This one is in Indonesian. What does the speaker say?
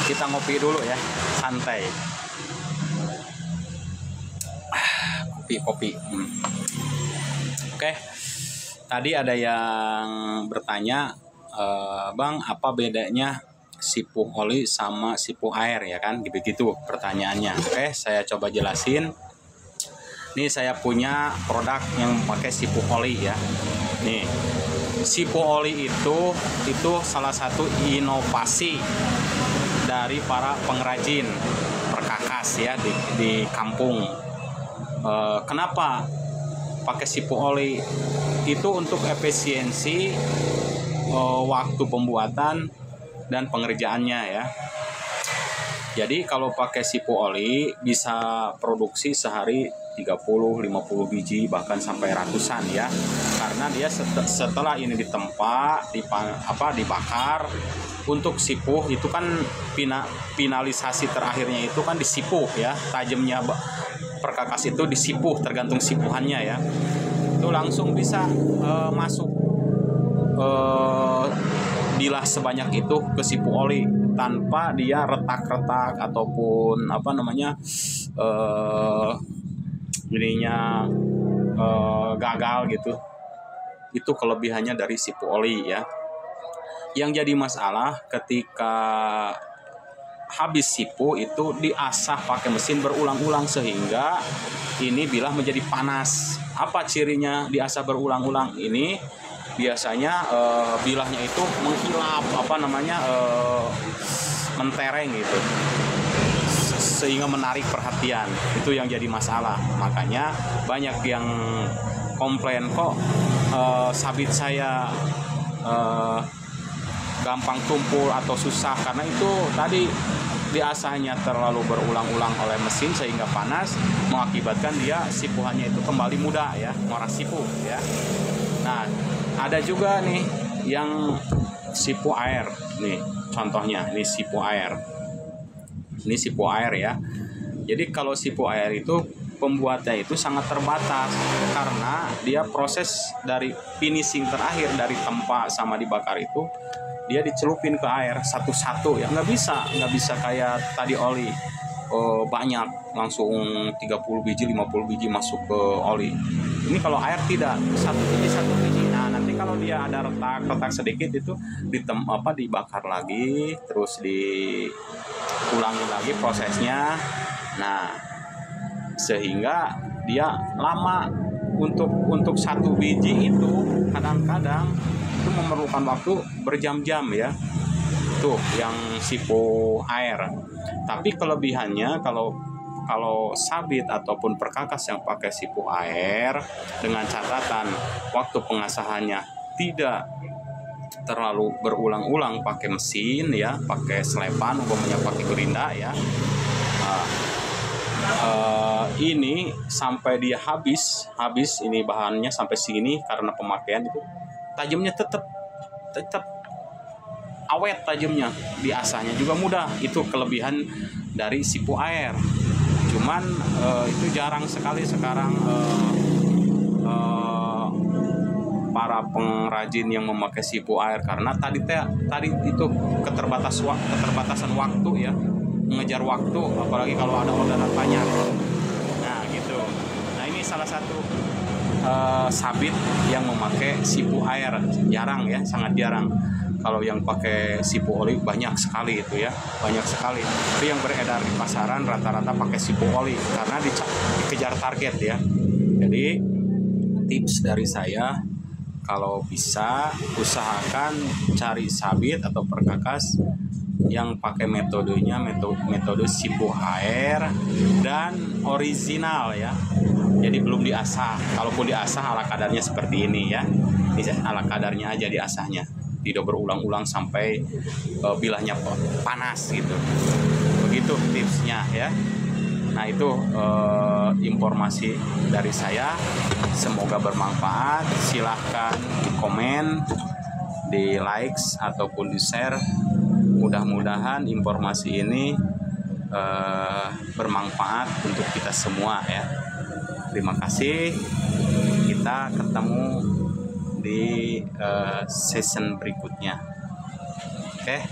Kita ngopi dulu ya, santai. Kopi. Oke. Tadi ada yang bertanya, Bang, apa bedanya sipuh oli sama sipuh air ya kan? Gitu-gitu pertanyaannya. Oke, saya coba jelasin. Nih saya punya produk yang pakai sipuh oli ya. Nih, sipuh oli itu salah satu inovasi dari para pengrajin perkakas ya di kampung. Kenapa pakai sipuh oli? Itu untuk efisiensi waktu pembuatan dan pengerjaannya ya. Jadi kalau pakai sipuh oli bisa produksi sehari 30-50 biji bahkan sampai ratusan ya. Karena dia setelah ini ditempa, dibakar, untuk sipuh itu kan finalisasi terakhirnya itu kan disipuh ya. Tajamnya perkakas itu disipuh, tergantung sipuhannya ya. Itu langsung bisa masuk bilah sebanyak itu ke sipuh oli tanpa dia retak-retak ataupun gagal gitu. Itu kelebihannya dari sipuh oli ya. Yang jadi masalah ketika habis sipuh itu diasah pakai mesin berulang-ulang sehingga ini bilah menjadi panas. Apa cirinya diasah berulang-ulang ini? Biasanya bilahnya itu mengkilap, mentereng gitu, sehingga menarik perhatian. Itu yang jadi masalah. Makanya banyak yang komplain, kok sabit saya gampang tumpul atau susah, karena itu tadi diasahnya terlalu berulang-ulang oleh mesin sehingga panas, mengakibatkan dia sipuhannya itu kembali mudah ya, nguras sipuh ya. Nah, ada juga nih yang sipuh air. Nih contohnya, ini sipuh air. Ini sipuh air ya. Jadi kalau sipuh air itu pembuatnya itu sangat terbatas karena dia proses dari finishing terakhir dari tempa sama dibakar itu dia dicelupin ke air satu-satu ya. Nggak bisa kayak tadi oli banyak langsung 30 biji 50 biji masuk ke oli. Ini kalau air tidak, satu biji. Nah, nanti kalau dia ada retak sedikit itu dibakar lagi, terus diulangi lagi prosesnya. Nah, sehingga dia lama untuk satu biji itu kadang-kadang itu memerlukan waktu berjam-jam ya. Tuh yang sipuh air. Tapi kelebihannya kalau sabit ataupun perkakas yang pakai sipuh air, dengan catatan waktu pengasahannya tidak terlalu berulang-ulang pakai mesin ya, pakai selepan, umpamanya pakai gerinda ya. Ini sampai dia habis ini bahannya sampai sini karena pemakaian itu tajamnya tetap awet, tajamnya, diasahnya juga mudah. Itu kelebihan dari sipuh air. Cuman itu jarang sekali sekarang para pengrajin yang memakai sipuh air karena tadi itu keterbatasan waktu ya, mengejar waktu, apalagi kalau ada orderan banyak. Nah gitu. Nah ini salah satu sabit yang memakai sipuh air, jarang ya, sangat jarang. Kalau yang pakai sipuh oli banyak sekali itu ya, banyak sekali. Tapi yang beredar di pasaran rata-rata pakai sipuh oli karena dikejar target ya. Jadi tips dari saya, kalau bisa usahakan cari sabit atau perkakas yang pakai metode sipuh air dan original ya. Jadi belum diasah. Kalaupun diasah ala kadarnya seperti ini ya. Ini ala kadarnya aja diasahnya. Tidak berulang-ulang sampai bilahnya panas gitu. Begitu tipsnya ya. Nah itu informasi dari saya. Semoga bermanfaat. Silahkan di komen, di likes ataupun di share. Mudah-mudahan informasi ini bermanfaat untuk kita semua ya. Terima kasih. Kita ketemu di season berikutnya. Oke.